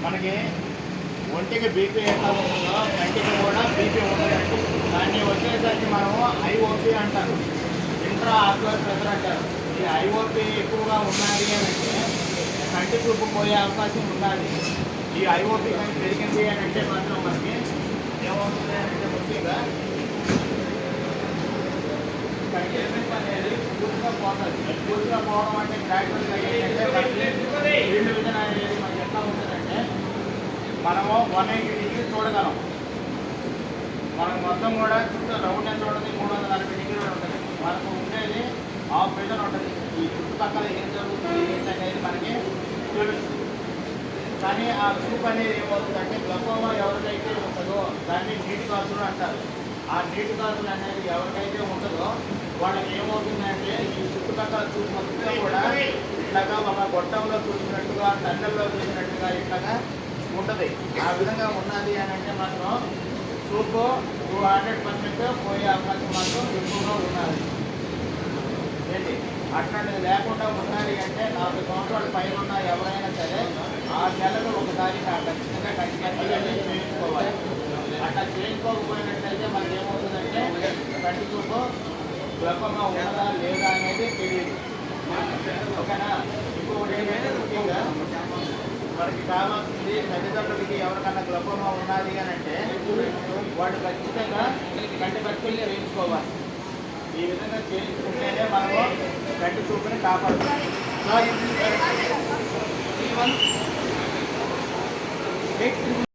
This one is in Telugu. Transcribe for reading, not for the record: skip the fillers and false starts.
మనకి ఒంటికి బీపీ ఎట్లా ఉంటుందో కంటికి కూడా బీపీ ఉంటుందండి. దాన్ని వచ్చేసరికి మనము ఐఓపీ అంటారు, ఇంట్రా ఆక్యులర్ ప్రెషర్ అంటారు. ఈ ఐఓపీ ఎక్కువగా ఉన్నది అని అంటే కంటి చూపు పోయే అవకాశం ఉన్నది. ఈ ఐఓపీ కానీ పెరిగింది అని అంటే మాత్రం మనకి ఏమవుతుంది అంటే ముఖ్యంగా కంటి ఎఫెక్ట్ అనేది పూర్తిగా పోతుంది. పూర్తిగా పోవడం అంటే గ్రాడ్యువల్గా ఏంటంటే ఫీల్డ్ విజన్ అనేది మనకి ఎట్లా ఉంటుందంటే మనము 180 డిగ్రీలు చూడగలం. మనం మొత్తం కూడా చుట్టూ రౌండ్ ఎంత ఉంటుంది, 360 డిగ్రీలు ఉంటుంది. మనకు ఉండేది హాఫ్ విజన్ ఉంటుంది. ఈ చుట్టుపక్కల ఏం జరుగుతుంది ఏంటనేది మనకి తెలుస్తుంది. కానీ ఆ చూపు అనేది ఏమవుతుందంటే గ్లకోమా ఎవరికైతే ఉంటుందో దాన్ని నీటి కాసులు అంటారు. ఆ నీటి కాసులు అనేది ఎవరికైతే ఉంటుందో వాళ్ళకి ఏమవుతుందంటే ఈ చుట్టుపక్కల చూపు మొత్తం కూడా ఇట్లాగా ఒక గొట్టంలో చూసినట్టుగా, టన్నెల్లో చూసినట్టుగా ఇట్లాగా ఉంటుంది. ఆ విధంగా ఉన్నది అని అంటే మాత్రం చూపు 200% పోయే అవకాశం మాత్రం ఎక్కువగా ఉన్నది. ఏంటి అట్లాంటిది లేకుండా ఉన్నది అంటే 40 సంవత్సరాల పైన ఉన్న ఎవరైనా సరే 6 నెలలకు ఒకసారి ఖచ్చితంగా కంటికి చేయించుకోవాలి. అట్లా చేయించుకోకపోయినట్లయితే మనకి ఏమవుతుందంటే కంటి చూపు గ్లకోమా ఉన్నదా లేదా అనేది తెలియదు. ఓకేనా? ఇంకొకటి ఏంటంటే ముఖ్యంగా మనకి కావాల్సింది తల్లిదండ్రులకి ఎవరికన్నా గ్లకోమా ఉన్నది అని అంటే వాడు ఖచ్చితంగా కంటి పరీక్షలు చేయించుకోవాలి. ఈ విధంగా చేయించుకుంటేనే మనము కంటి చూపుని కాపాడుతాం.